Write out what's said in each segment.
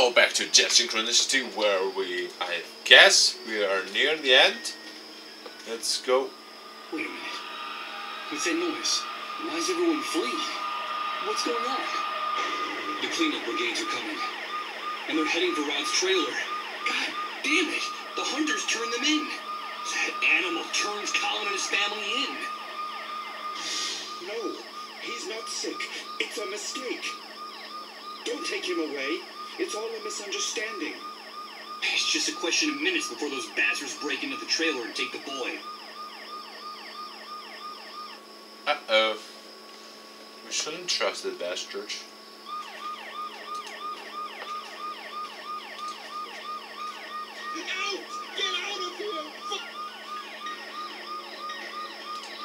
So back to Synchronicity, where I guess we are near the end. Let's go. Wait a minute. What's that noise? Why is everyone fleeing? What's going on? The cleanup brigades are coming. And they're heading for Rod's trailer. God damn it! The hunters turned them in. That animal turns Colin and his family in. No, he's not sick. It's a mistake. Don't take him away. It's all a misunderstanding. It's just a question of minutes before those bastards break into the trailer and take the boy. Uh-oh. We shouldn't trust the bastards.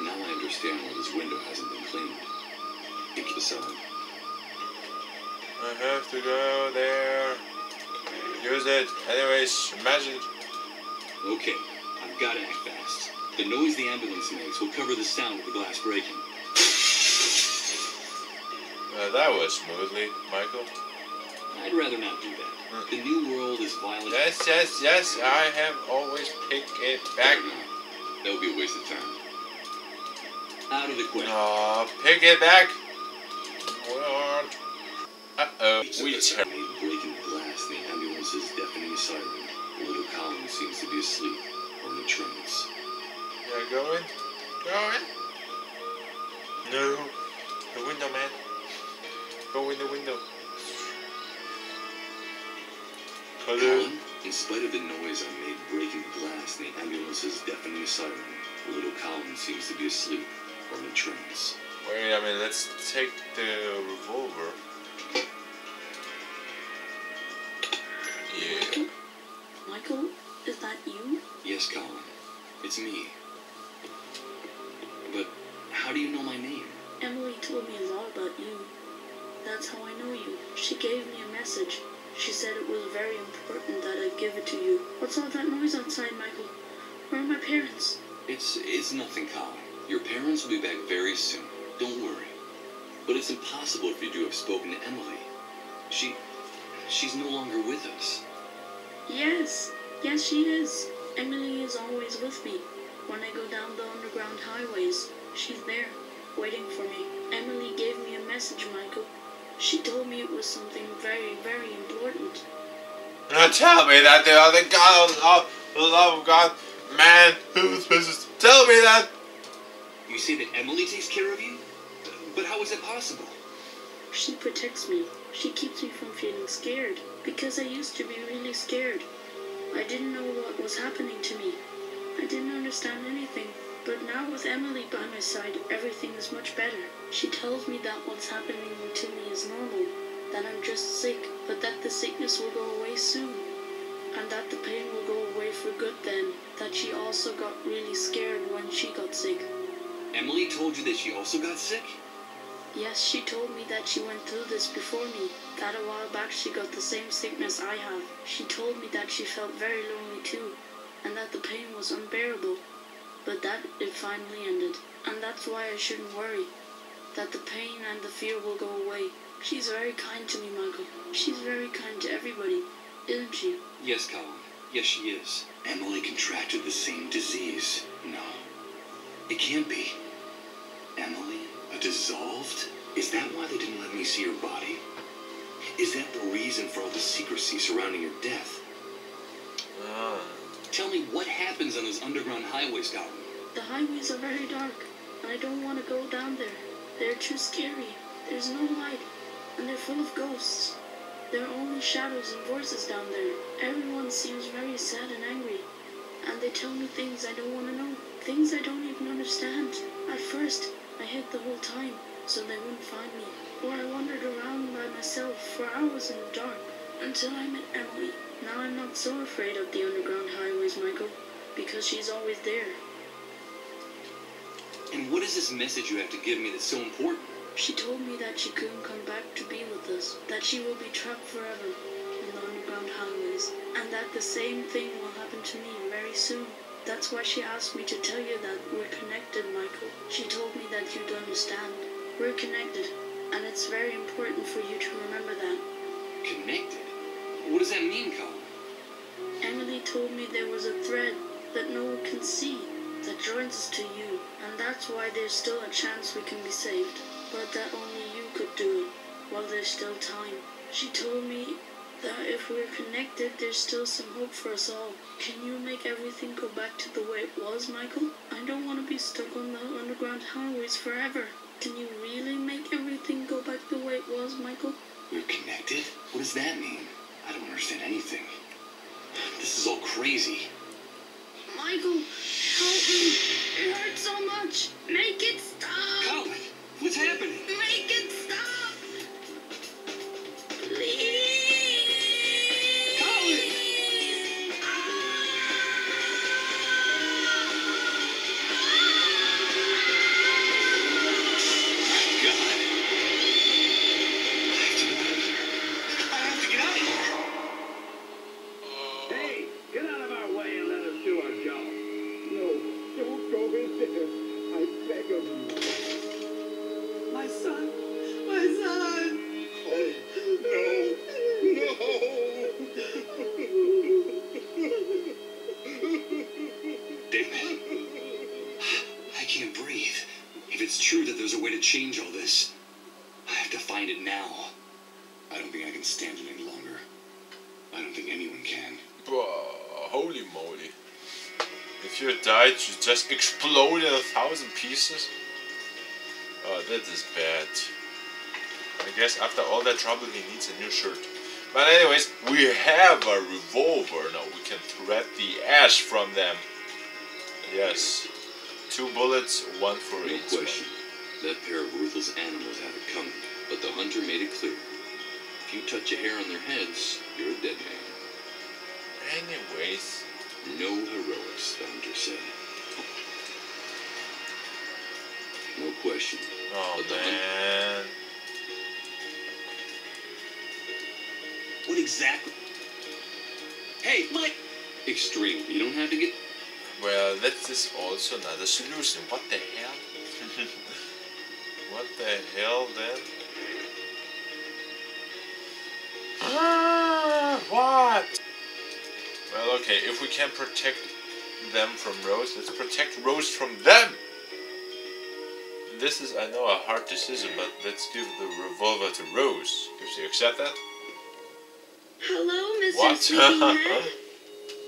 Now I understand why this window hasn't been cleaned. Into the side. I have to go there. Use it. Anyways, magic. Okay, I've got to act fast. The noise the ambulance makes will cover the sound of the glass breaking. That was smoothly, Michael. I'd rather not do that. The new world is violent. Yes. I have always picked it back. That would be a waste of time. Out of the question. No, pick it back. What? Uh-oh. We breaking the glass, the ambulance's deafening siren. The little Colin seems to be asleep or in a trance. Yeah, go in. No. The window, man. Go in the window. Colin, in spite of the noise I made breaking the glass and the ambulance's deafening siren, the little Colin seems to be asleep or in a trance. Wait a minute, let's take the revolver. Yeah. Michael, is that you? Yes, Colin. It's me. But how do you know my name? Emily told me a lot about you. That's how I know you. She gave me a message. She said it was very important that I give it to you. What's all that noise outside, Michael? Where are my parents? It's nothing, Colin. Your parents will be back very soon. Don't worry. But it's impossible for you to have spoken to Emily. She's no longer with us. Yes, she is. Emily is always with me. When I go down the underground highways, she's there, waiting for me. Emily gave me a message, Michael. She told me it was something very, very important. Now tell me that the other God, the love of God, man, who's business? Tell me that. You say that Emily takes care of you? But how is that possible? She protects me. She keeps me from feeling scared. Because I used to be really scared. I didn't know what was happening to me. I didn't understand anything. But now with Emily by my side, everything is much better. She tells me that what's happening to me is normal. That I'm just sick, but that the sickness will go away soon. And that the pain will go away for good then. That she also got really scared when she got sick. Emily told you that she also got sick? Yes, she told me that she went through this before me. That a while back she got the same sickness I have. She told me that she felt very lonely too. And that the pain was unbearable. But that it finally ended. And that's why I shouldn't worry. That the pain and the fear will go away. She's very kind to me, Michael. She's very kind to everybody, isn't she? Yes, Colin. Yes, she is. Emily contracted the same disease. No. It can't be. Emily? A dissolved? Is that why they didn't let me see her body? Is that the reason for all the secrecy surrounding her death? Tell me what happens on those underground highways, Colin. The highways are very dark, and I don't want to go down there. They're too scary. There's no light, and they're full of ghosts. There are only shadows and voices down there. Everyone seems very sad and angry, and they tell me things I don't want to know. Things I don't even understand. At first, I hid the whole time, so they wouldn't find me. Or I wandered around by myself for hours in the dark, until I met Emily. Now I'm not so afraid of the underground highways, Michael, because she's always there. And what is this message you have to give me that's so important? She told me that she couldn't come back to be with us, that she will be trapped forever in the underground highways, and that the same thing will happen to me very soon. That's why she asked me to tell you that we're connected, Michael. She told me that you'd understand. We're connected, and it's very important for you to remember that. Connected? What does that mean, Colin? Emily told me there was a thread that no one can see that joins us to you, and that's why there's still a chance we can be saved, but that only you could do it while there's still time. She told me that if we're connected, there's still some hope for us all. Can you make everything go back to the way it was, Michael? I don't want to be stuck on the underground highways forever. Can you really make everything go back the way it was, Michael? We're connected? What does that mean? I don't understand anything. This is all crazy. Michael, help me. It hurts so much. Make it stop. Colin, what's happening? Make it stop. Please. Change all this. I have to find it now. I don't think I can stand it any longer. I don't think anyone can. Holy moly. If you died, you just explode in 1,000 pieces. Oh, that is bad. I guess after all that trouble, he needs a new shirt. But anyways, we have a revolver now. We can thread the ash from them. Yes. 2 bullets, 1 for no each. Question. That pair of ruthless animals had it coming, but the hunter made it clear. If you touch a hair on their heads, you're a dead man. Anyways. No heroics, the hunter said. No question. Oh, man. What exactly? Hey, Mike! Extreme. You don't have to get... Well, that is also another solution. What the hell? What the hell then? What? Well, okay, if we can protect them from Rose, let's protect Rose from them! This is, I know, a hard decision, but let's give the revolver to Rose. If you accept that? Hello, Mr. What? Sleepyhead.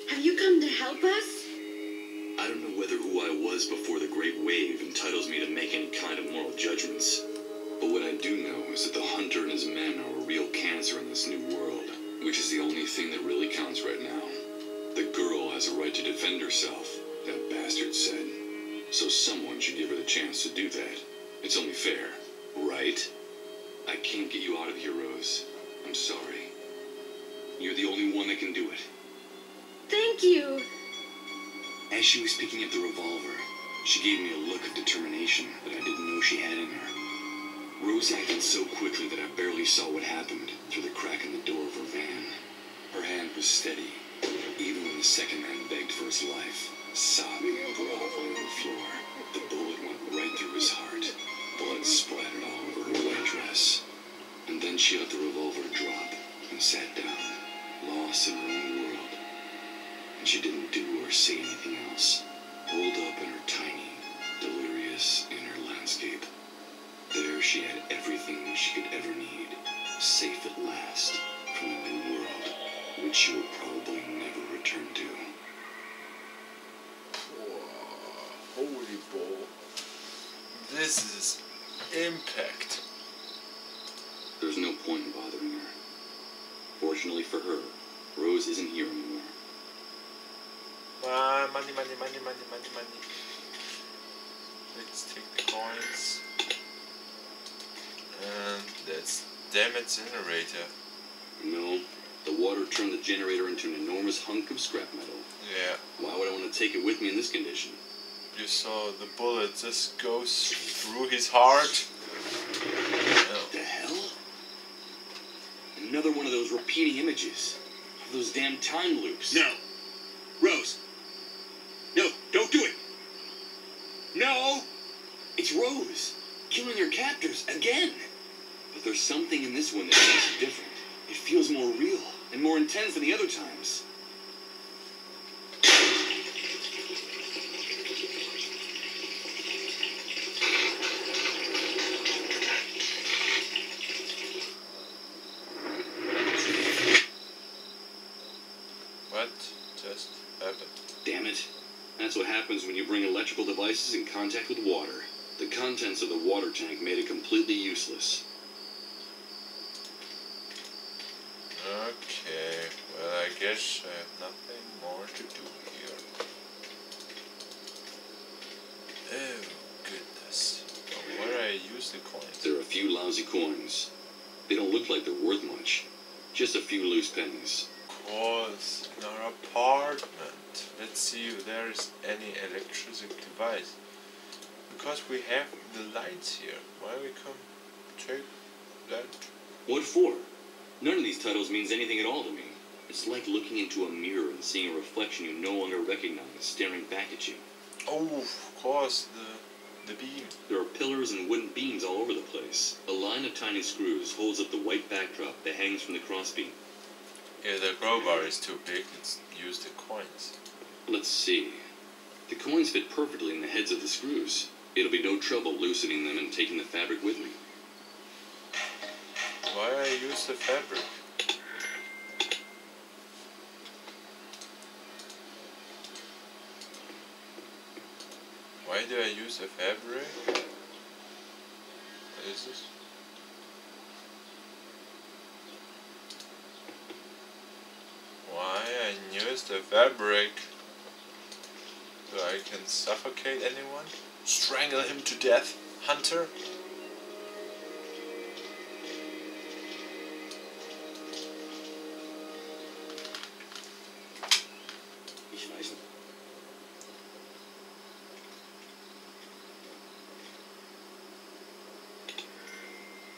Have you come to help us? I don't know whether who I was before the Great Wave entitles me to make any kind of moral judgments. But what I do know is that the hunter and his men are a real cancer in this new world, which is the only thing that really counts right now. The girl has a right to defend herself, that bastard said. So someone should give her the chance to do that. It's only fair, right? I can't get you out of here, Rose. I'm sorry. You're the only one that can do it. Thank you. As she was picking up the revolver, she gave me a look of determination that I didn't know she had in her. Rose acted so quickly that I barely saw what happened through the crack in the door of her van. Her hand was steady, even when the second man begged for his life, sobbing and groveling on the floor. The bullet went right through his heart. Blood splattered all over her white dress. And then she let the revolver drop and sat down, lost in her own world. And she didn't do or say anything else, holed up in her tiny, delirious inner landscape. There she had everything she could ever need, safe at last from the new world, which she will probably never return to. Whoa, holy ball. This is impact. There's no point in bothering her. Fortunately for her, Rose isn't here anymore. Money. Let's take the coins. And let's damage generator. No, the water turned the generator into an enormous hunk of scrap metal. Yeah. Why would I want to take it with me in this condition? You saw the bullet just goes through his heart. What the hell? Another one of those repeating images. Of those damn time loops. No! Rose! No, don't do it! No! It's Rose! Killing her captors again! But there's something in this one that makes it different. It feels more real. and more intense than the other times. What just happened? Damn it. That's what happens when you bring electrical devices in contact with water. The contents of the water tank made it completely useless. Okay, well I guess I have nothing more to do here. Oh goodness. Where do I use the coins? There are a few lousy coins. They don't look like they're worth much. Just a few loose pennies. Calls in our apartment. Let's see if there is any electricity device. Because we have the lights here. Why we come take that? What for? None of these titles means anything at all to me. It's like looking into a mirror and seeing a reflection you no longer recognize staring back at you. Oh, of course, the beam. There are pillars and wooden beams all over the place. A line of tiny screws holds up the white backdrop that hangs from the crossbeam. If the crowbar is too big, it's used the coins. Let's see. The coins fit perfectly in the heads of the screws. It'll be no trouble loosening them and taking the fabric with me. Why I use the fabric? Why do I use the fabric? What is this? Why I use the fabric? So I can suffocate anyone? Strangle him to death? Hunter? Ich weiß nicht.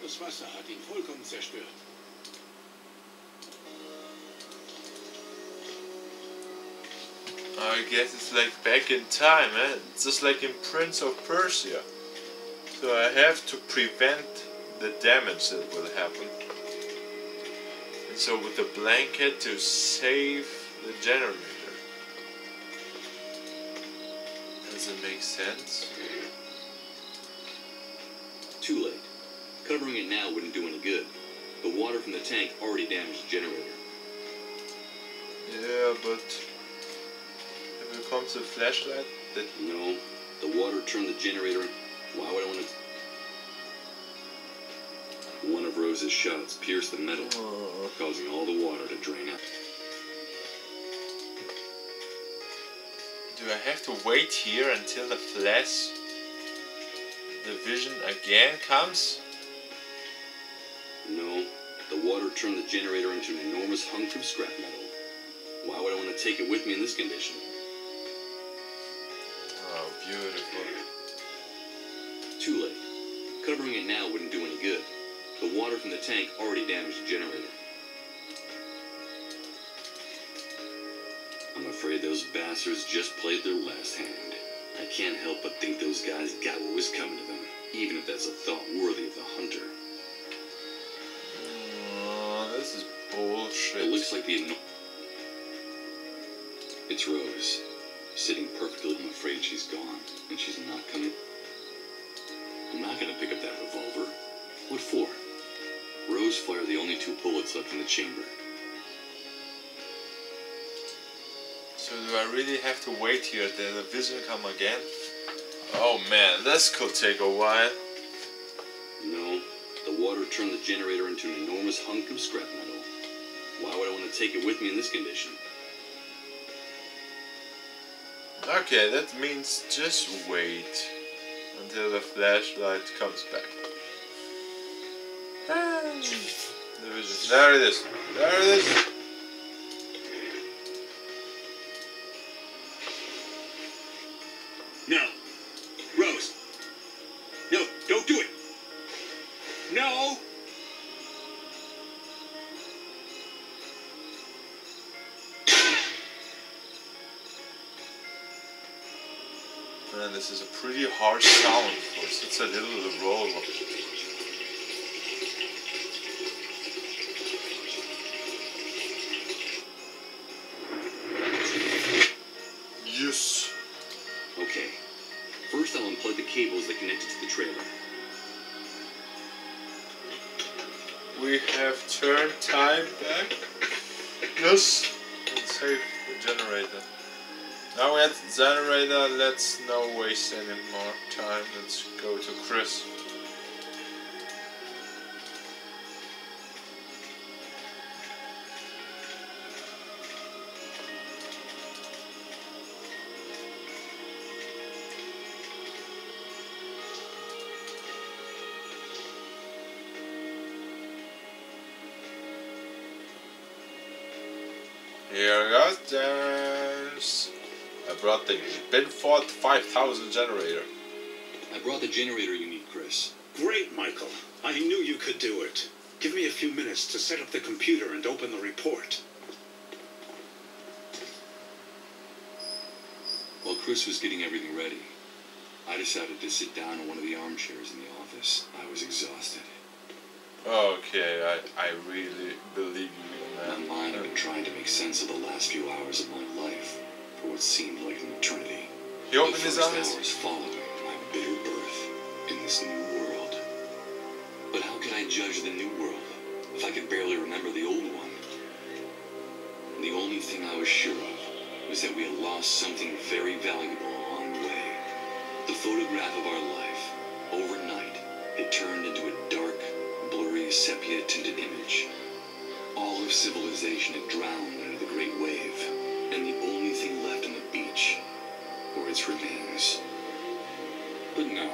Das Wasser hat ihn vollkommen zerstört. I guess it's like back in time, eh? It's just like in Prince of Persia. So I have to prevent the damage that will happen. And so with the blanket to save the generator. Does it make sense? Too late. Covering it now wouldn't do any good. The water from the tank already damaged the generator. Yeah, but if it comes to flashlight, that No, the water turned the generator in. Why would I want to? One of Rose's shots pierced the metal, causing all the water to drain out. do I have to wait here until the flash, the vision again comes? No, the water turned the generator into an enormous hunk of scrap metal. Why would I want to take it with me in this condition? Oh, beautiful. Too late. Covering it now wouldn't do any good. The water from the tank already damaged the generator. I'm afraid those bastards just played their last hand. I can't help but think those guys got what was coming to them, even if that's a thought worthy of the hunter. This is bullshit. It looks like It's Rose, sitting perfectly. I'm afraid she's gone, and she's not coming. I'm not gonna pick up that revolver. What for? Rose fired the only 2 bullets left in the chamber. So do I really have to wait here till the vision come again? Oh man, this could take a while. No, the water turned the generator into an enormous hunk of scrap metal. Why would I want to take it with me in this condition? Okay, that means just wait until the flashlight comes back. The vision. There it is. There it is. No. Rose. No, don't do it. No. Man, this is a pretty harsh sound for such a little revolver. cables that connected to the trailer. We have turned time back. Yes. Let's save the generator. Now we're at the generator. Let's not waste any more time. Let's go to Chris. Here goes James. I brought the Binford 5000 generator. I brought the generator you need, Chris. Great, Michael. I knew you could do it. Give me a few minutes to set up the computer and open the report. While Chris was getting everything ready, I decided to sit down in one of the armchairs in the office. I was exhausted. Okay, I really believe you, My man. mind had been trying to make sense of the last few hours of my life for what seemed like an eternity. He opened the his first eyes. hours following my bitter birth in this new world. But how could I judge the new world if I could barely remember the old one? The only thing I was sure of was that we had lost something very valuable along the way. The photograph of our life, overnight, had turned into a dark, blurry, sepia-tinted image. All of civilization had drowned under the great wave, and the only thing left on the beach were its remains. But no,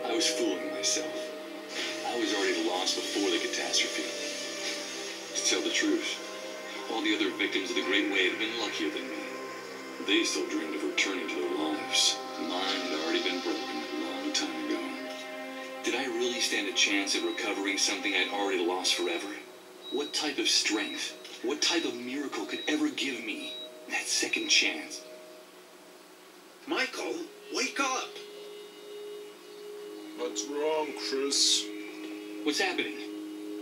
I was fooling myself. I was already lost before the catastrophe. To tell the truth, all the other victims of the great wave had been luckier than me. They still dreamed of returning to their lives. Mine had already been broken a long time ago. Did I really stand a chance at recovering something I'd already lost forever? What type of strength, what type of miracle could ever give me that second chance? Michael, wake up! What's wrong, Chris? What's happening?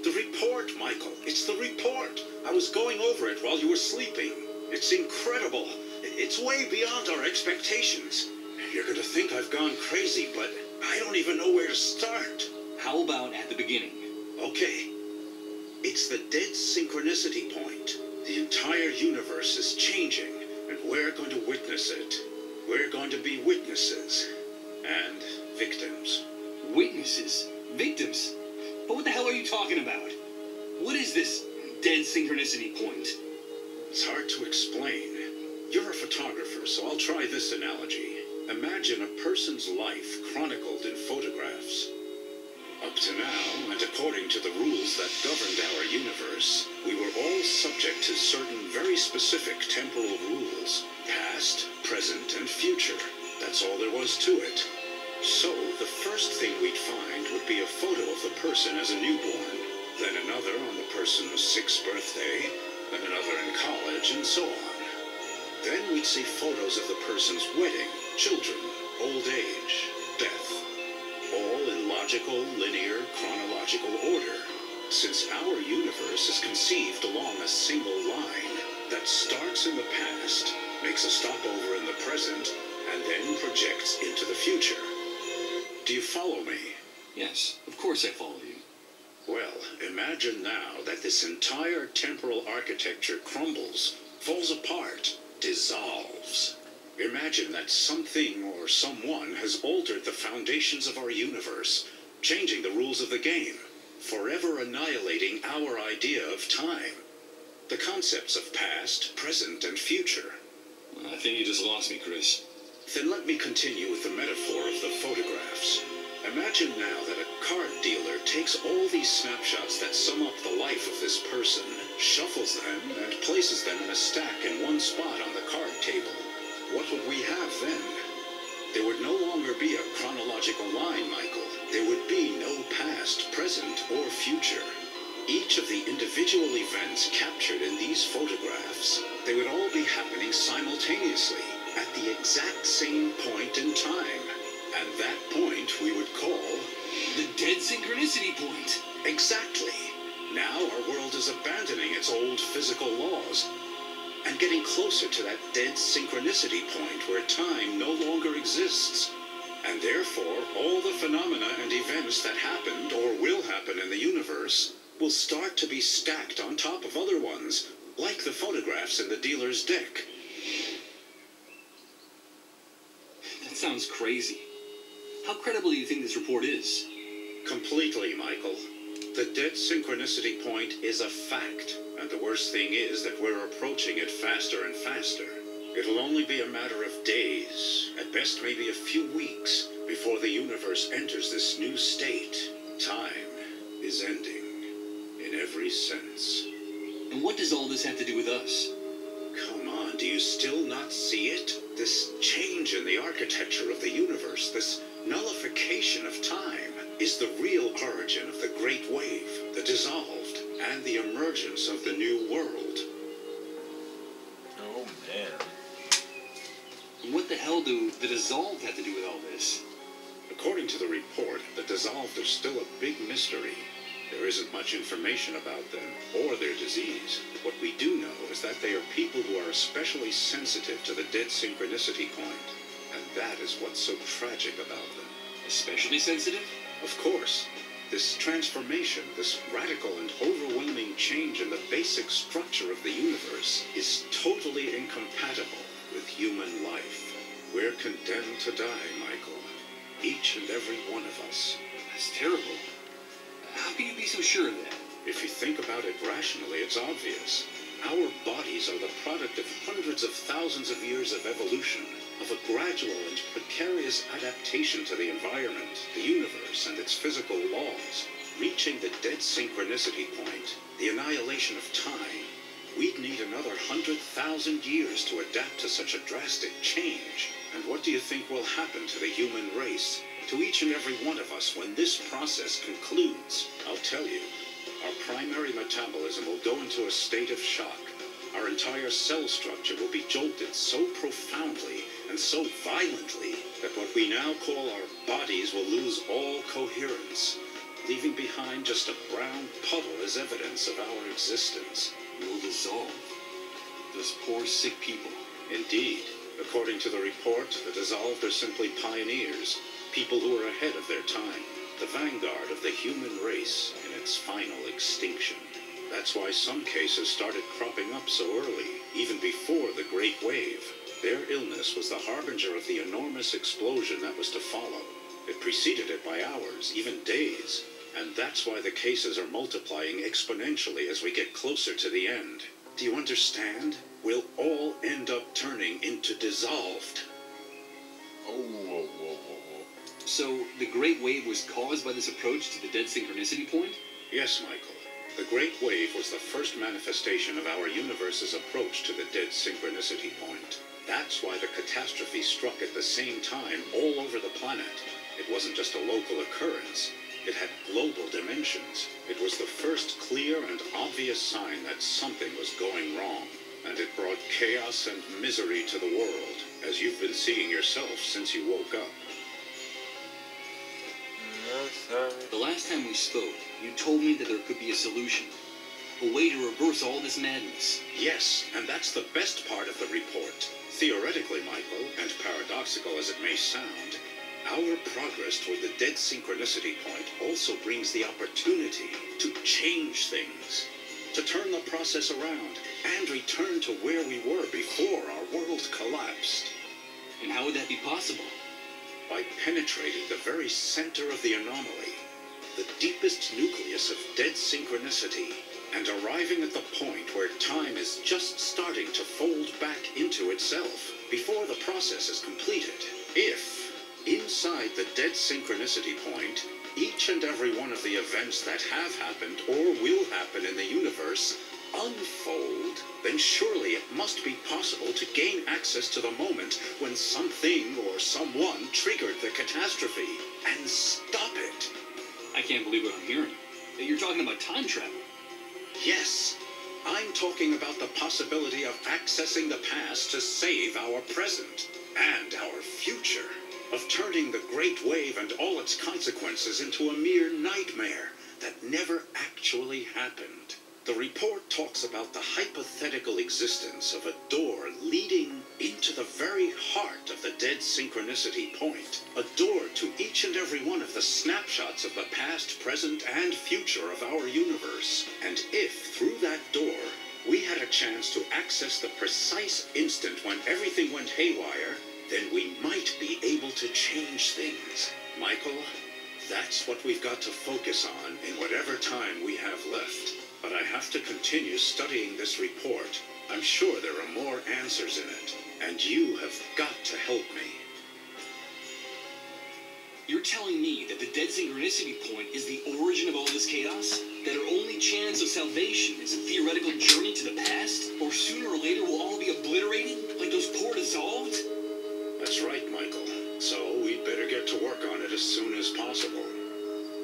The report, Michael. It's the report. I was going over it while you were sleeping. It's incredible. It's way beyond our expectations. You're gonna think I've gone crazy, but I don't even know where to start. How about at the beginning? Okay. It's the dead synchronicity point. The entire universe is changing, and we're going to witness it. We're going to be witnesses. And victims. Witnesses? Victims? But what the hell are you talking about? What is this dead synchronicity point? It's hard to explain. You're a photographer, so I'll try this analogy. Imagine a person's life chronicled in photographs. Up to now, and according to the rules that governed our universe, we were all subject to certain very specific temporal rules. Past, present, and future. That's all there was to it. So, the first thing we'd find would be a photo of the person as a newborn, then another on the person's 6th birthday, then another in college, and so on. Then we'd see photos of the person's wedding, children, old age, death. All in logical, linear, chronological order. Since our universe is conceived along a single line that starts in the past, makes a stopover in the present, and then projects into the future. Do you follow me? Yes, of course I follow you. Well, imagine now that this entire temporal architecture crumbles, falls apart, dissolves. Imagine that something or someone has altered the foundations of our universe, changing the rules of the game, forever annihilating our idea of time. The concepts of past, present, and future. I think you just lost me, Chris. Then let me continue with the metaphor of the photographs. Imagine now that a card dealer takes all these snapshots that sum up the life of this person, shuffles them, and places them in a stack in one spot on the card table. What would we have then? There would no longer be a chronological line, Michael. There would be no past, present, or future. Each of the individual events captured in these photographs, they would all be happening simultaneously, at the exact same point in time. And that point we would call... the dead synchronicity point. Exactly. Now our world is abandoning its old physical laws and getting closer to that dead synchronicity point where time no longer exists. And therefore, all the phenomena and events that happened or will happen in the universe will start to be stacked on top of other ones, like the photographs in the dealer's deck. That sounds crazy. How credible do you think this report is? Completely, Michael. The dead synchronicity point is a fact, and the worst thing is that we're approaching it faster and faster. It'll only be a matter of days, at best maybe a few weeks, before the universe enters this new state. Time is ending, in every sense. And what does all this have to do with us? Come on, do you still not see it? This change in the architecture of the universe, this nullification of time, is the real origin of the Great Wave, the dissolved, and the emergence of the new world. Oh man. And what the hell do the dissolved have to do with all this? According to the report, the dissolved are still a big mystery. There isn't much information about them or their disease. What we do know is that they are people who are especially sensitive to the dead synchronicity point. And that is what's so tragic about them. Especially sensitive? Of course. This transformation, this radical and overwhelming change in the basic structure of the universe is totally incompatible with human life. We're condemned to die, Michael. Each and every one of us. That's terrible. How can you be so sure of that? If you think about it rationally, it's obvious. Our bodies are the product of hundreds of thousands of years of evolution, of a gradual and precarious adaptation to the environment, the universe, and its physical laws. Reaching the dead synchronicity point, the annihilation of time, we'd need another 100,000 years to adapt to such a drastic change. And what do you think will happen to the human race, to each and every one of us, when this process concludes? I'll tell you. Our primary metabolism will go into a state of shock. Our entire cell structure will be jolted so profoundly and so violently that what we now call our bodies will lose all coherence, leaving behind just a brown puddle as evidence of our existence. We'll dissolve. Those poor, sick people. Indeed. According to the report, the dissolved are simply pioneers, people who are ahead of their time, the vanguard of the human race in its final extinction. That's why some cases started cropping up so early, even before the Great Wave. Their illness was the harbinger of the enormous explosion that was to follow. It preceded it by hours, even days. And that's why the cases are multiplying exponentially as we get closer to the end. Do you understand? We'll all end up turning into dissolved. Oh, whoa, whoa, whoa, whoa. So, the Great Wave was caused by this approach to the dead synchronicity point? Yes, Michael. The Great Wave was the first manifestation of our universe's approach to the dead synchronicity point. That's why the catastrophe struck at the same time all over the planet. It wasn't just a local occurrence. It had global dimensions. It was the first clear and obvious sign that something was going wrong. And it brought chaos and misery to the world, as you've been seeing yourself since you woke up. The last time we spoke, you told me that there could be a solution. A way to reverse all this madness. Yes, and that's the best part of the report. Theoretically, Michael, and paradoxical as it may sound, our progress toward the dead synchronicity point also brings the opportunity to change things, to turn the process around and return to where we were before our world collapsed. And how would that be possible? By penetrating the very center of the anomaly, the deepest nucleus of dead synchronicity, and arriving at the point where time is just starting to fold back into itself before the process is completed. If, inside the dead synchronicity point, each and every one of the events that have happened or will happen in the universe unfold, then surely it must be possible to gain access to the moment when something or someone triggered the catastrophe and stop it. I can't believe what I'm hearing. You're talking about time travel. Yes, I'm talking about the possibility of accessing the past to save our present and our future, of turning the Great Wave and all its consequences into a mere nightmare that never actually happened. The report talks about the hypothetical existence of a door leading into the very heart of the dead synchronicity point. A door to each and every one of the snapshots of the past, present, and future of our universe. And if, through that door, we had a chance to access the precise instant when everything went haywire, then we might be able to change things. Michael, that's what we've got to focus on in whatever time we have left. But I have to continue studying this report. I'm sure there are more answers in it, and you have got to help me. You're telling me that the dead synchronicity point is the origin of all this chaos? That our only chance of salvation is a theoretical journey to the past? Or sooner or later we'll all be obliterated, like those poor dissolved? That's right, Michael. So we'd better get to work on it as soon as possible.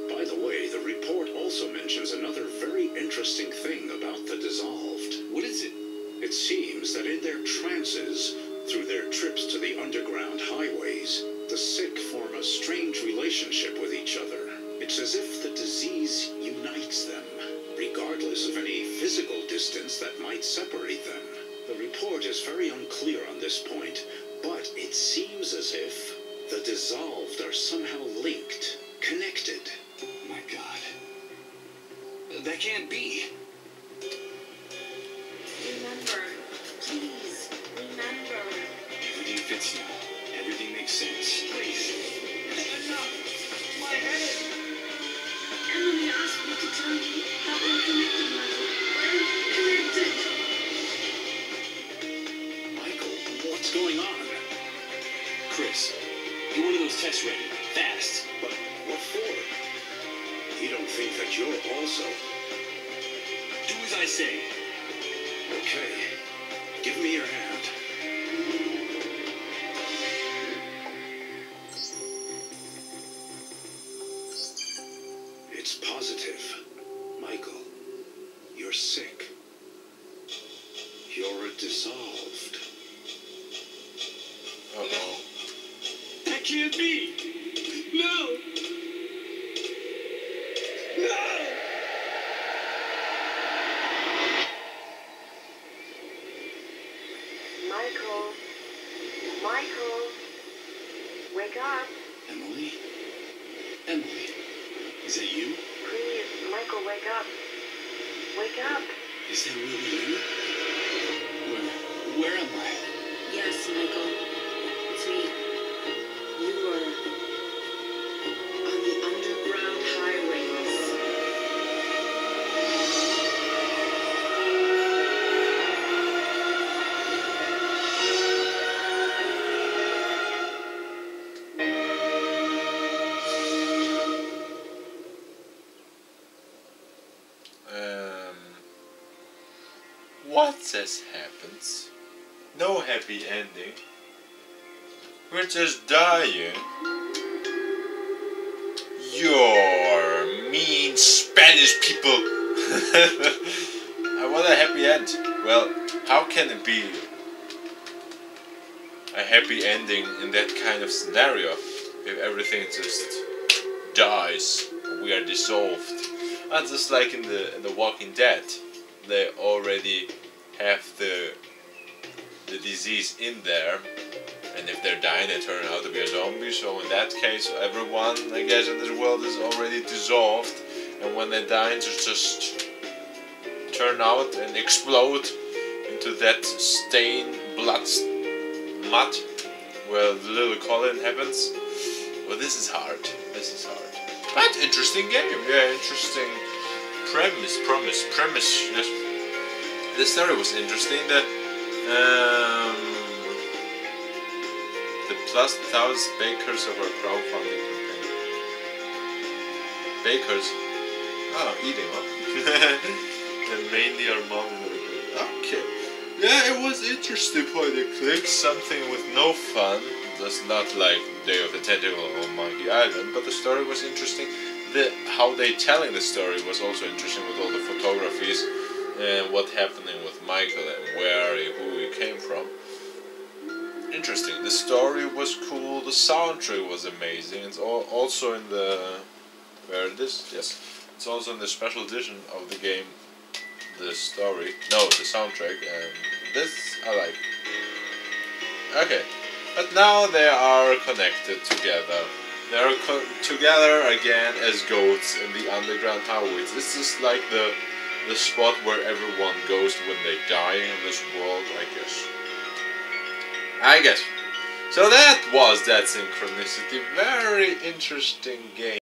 By the way, the report also mentions another very interesting thing about the dissolved. What is it? It seems that in their trances, through their trips to the underground highways, the sick form a strange relationship with each other. It's as if the disease unites them, regardless of any physical distance that might separate them. The report is very unclear on this point, but it seems as if the dissolved are somehow linked, connected. My God. That can't be. Remember, please, remember. Everything fits now. Everything makes sense. Please. Enough. My head. Emily asked me to tell you how we're connected, Michael. We're connected. Michael, what's going on? Chris, get one of those tests ready. Fast. But what for? You don't think that you're also... Do as I say. Okay. Give me your hand. It's positive. Michael, you're sick. You're dissolved. Uh-oh. That can't be. No. No. Michael, wake up. Emily? Emily, is that you? Please, Michael, wake up. Wake up. Is that really you? Where am I? Yes, Michael. It's me. You were on the underground highways. What has happened? No happy ending. We're just dying. You're mean Spanish people. I want a happy end. Well, how can it be a happy ending in that kind of scenario if everything just dies? We are dissolved. And just like in the Walking Dead, they already have the disease in there, and if they're dying they turn out to be a zombie. So in that case everyone, I guess, in this world is already dissolved, and when they die they just turn out and explode into that stained blood mud where the little Colin happens. Well, this is hard. But interesting game. Yeah, interesting premise. Yes. The story was interesting. The plus 1,000 bakers of our crowdfunding campaign. Bakers? Oh, eating, huh? And mainly our mom and our... Okay. Yeah, it was interesting point and click. Something with no fun. That's not like Day of the Tentacle or Monkey Island, but the story was interesting. How they telling the story was also interesting with all the photographies and what happening with Michael and who he came from. Interesting. The story was cool. The soundtrack was amazing. It's also in the... Where it is? Yes. It's also in the special edition of the game the story. No, the soundtrack, and this I like. Okay, but now they are connected together. They are together again as goats in the underground highways. This is like the spot where everyone goes when they die in this world, I guess. So that was that Synchronicity. Very interesting game.